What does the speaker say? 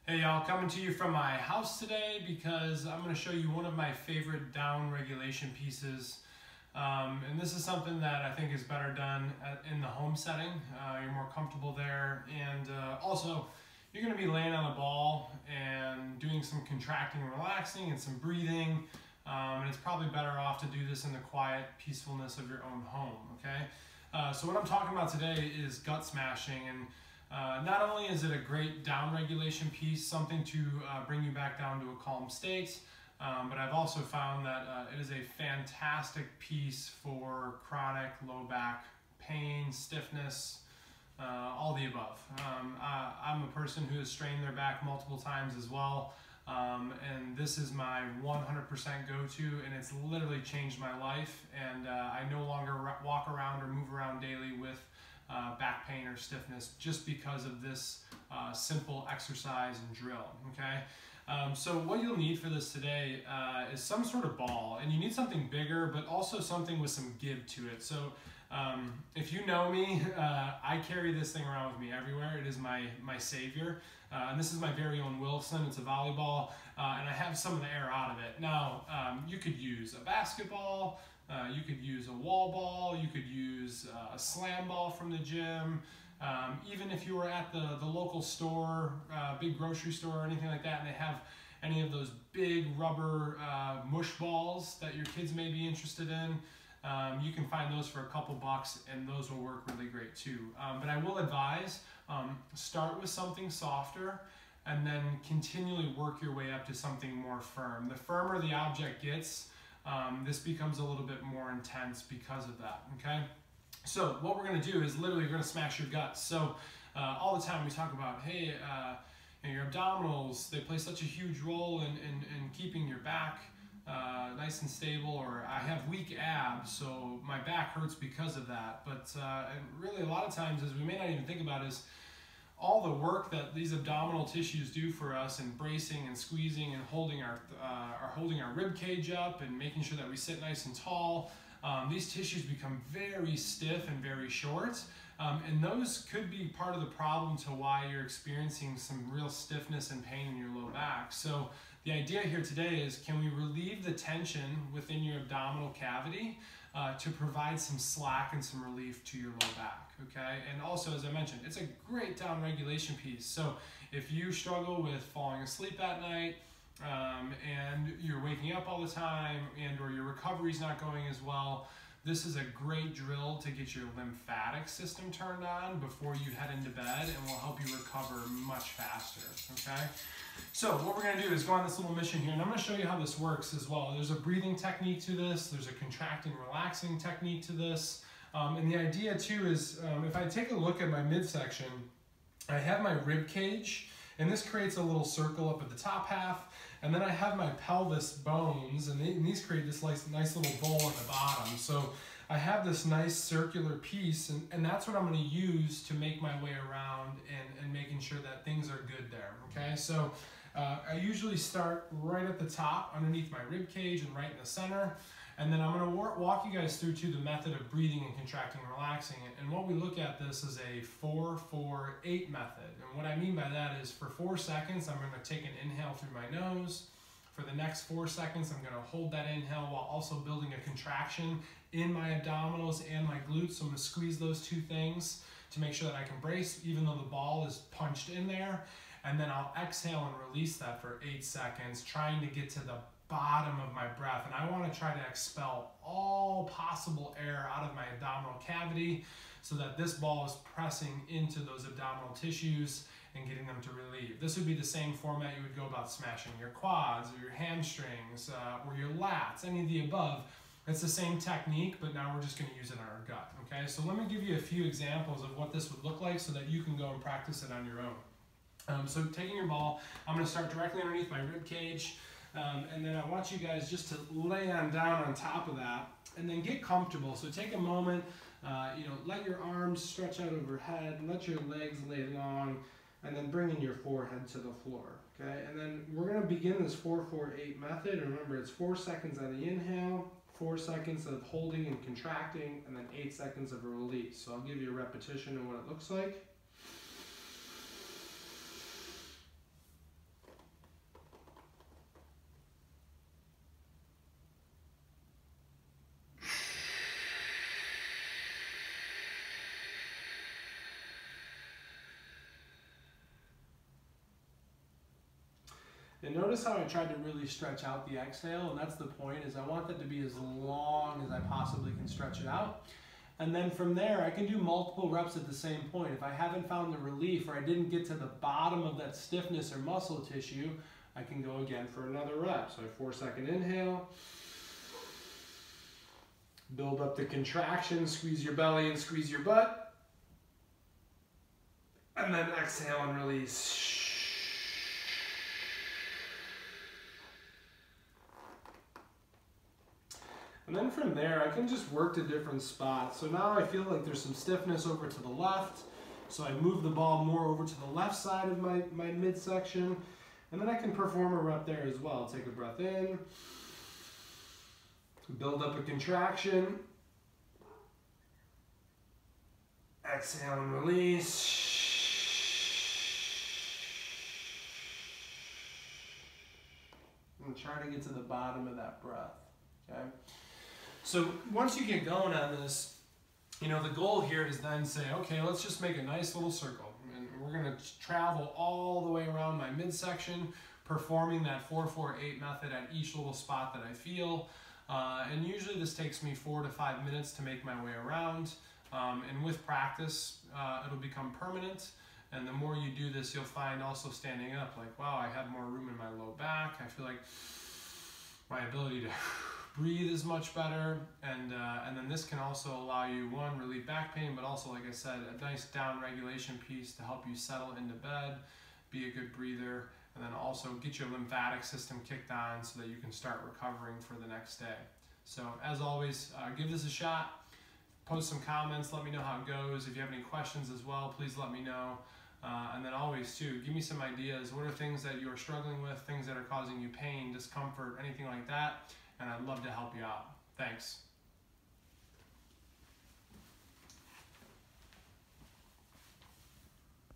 Hey y'all, coming to you from my house today because I'm going to show you one of my favorite down regulation pieces. And this is something that I think is better done in the home setting. You're more comfortable there, and also you're going to be laying on a ball and doing some contracting and relaxing and some breathing. And it's probably better off to do this in the quiet peacefulness of your own home, okay? So what I'm talking about today is gut smashing, and not only is it a great down regulation piece, something to bring you back down to a calm state, but I've also found that it is a fantastic piece for chronic low back pain, stiffness, all the above. I'm a person who has strained their back multiple times as well, and this is my 100% go-to, and it's literally changed my life, and I no longer walk around or move around daily with back pain or stiffness just because of this simple exercise and drill, okay? So what you'll need for this today is some sort of ball, and you need something bigger, but also something with some give to it. So if you know me, I carry this thing around with me everywhere. It is my savior, and this is my very own Wilson. It's a volleyball, and I have some of the air out of it. Now, you could use a basketball, you could use a wall ball, you could use a slam ball from the gym. Even if you were at the local store, big grocery store or anything like that, and they have any of those big rubber mush balls that your kids may be interested in, you can find those for a couple bucks, and those will work really great too. But I will advise, start with something softer and then continually work your way up to something more firm. The firmer the object gets, this becomes a little bit more intense because of that, okay? So what we're going to do is literally we're going to smash your guts. So all the time we talk about, hey, your abdominals, they play such a huge role in keeping your back nice and stable, or I have weak abs, so my back hurts because of that. But and really a lot of times, as we may not even think about, is all the work that these abdominal tissues do for us in bracing and squeezing and holding our rib cage up and making sure that we sit nice and tall. These tissues become very stiff and very short, and those could be part of the problem to why you're experiencing some real stiffness and pain in your low back. So the idea here today is, can we relieve the tension within your abdominal cavity to provide some slack and some relief to your low back, okay? And also, as I mentioned, it's a great down regulation piece. So if you struggle with falling asleep at night, and you're waking up all the time, and or your recovery's not going as well, this is a great drill to get your lymphatic system turned on before you head into bed, and will help you recover much faster, okay? So what we're going to do is go on this little mission here, and I'm going to show you how this works as well. There's a breathing technique to this, there's a contracting, relaxing technique to this, and the idea too is, if I take a look at my midsection, I have my rib cage, and this creates a little circle up at the top half, and then I have my pelvis bones, and these create this nice little bowl at the bottom. So I have this nice circular piece, and that's what I'm going to use to make my way around and making sure that things are good there, okay? So I usually start right at the top underneath my rib cage and right in the center, and then I'm going to walk you guys through to the method of breathing and contracting and relaxing. And what we look at this is a 4-4-8 method. And what I mean by that is, for 4 seconds, I'm going to take an inhale through my nose. For the next 4 seconds, I'm going to hold that inhale while also building a contraction in my abdominals and my glutes. So I'm going to squeeze those two things to make sure that I can brace, even though the ball is punched in there. And then I'll exhale and release that for 8 seconds, trying to get to the bottom of my breath. And I want to try to expel all possible air out of my abdominal cavity so that this ball is pressing into those abdominal tissues and getting them to relieve. This would be the same format you would go about smashing your quads or your hamstrings or your lats, any of the above. It's the same technique, but now we're just going to use it on our gut, okay? So let me give you a few examples of what this would look like so that you can go and practice it on your own. So taking your ball, I'm going to start directly underneath my rib cage, and then I want you guys just to lay down on top of that and then get comfortable. So take a moment, let your arms stretch out overhead, let your legs lay long, and then bring in your forehead to the floor, okay? And then we're going to begin this 4-4-8 method. Remember, it's 4 seconds on the inhale, 4 seconds of holding and contracting, and then 8 seconds of a release. So I'll give you a repetition of what it looks like. And notice how I tried to really stretch out the exhale, and that's the point, is I want that to be as long as I possibly can stretch it out. And then from there, I can do multiple reps at the same point. If I haven't found the relief or I didn't get to the bottom of that stiffness or muscle tissue, I can go again for another rep. So a 4-second inhale. Build up the contraction, squeeze your belly and squeeze your butt. And then exhale and release. And then from there, I can just work to different spots. So now I feel like there's some stiffness over to the left. So I move the ball more over to the left side of my midsection. And then I can perform a rep there as well. Take a breath in. Build up a contraction. Exhale and release. And try to get to the bottom of that breath. Okay. So once you get going on this, you know, the goal here is then say, okay, let's just make a nice little circle. And we're going to travel all the way around my midsection, performing that 4-4-8 method at each little spot that I feel. And usually this takes me 4 to 5 minutes to make my way around. And with practice, it'll become permanent. And the more you do this, you'll find also standing up, like, wow, I have more room in my low back. I feel like my ability to breathe is much better. And then this can also allow you, one, relieve back pain, but also, like I said, a nice down regulation piece to help you settle into bed, be a good breather, and then also get your lymphatic system kicked on so that you can start recovering for the next day. So as always, give this a shot. Post some comments, let me know how it goes. If you have any questions as well, please let me know. And then always too, give me some ideas. What are things that you are struggling with, things that are causing you pain, discomfort, anything like that, and I'd love to help you out. Thanks.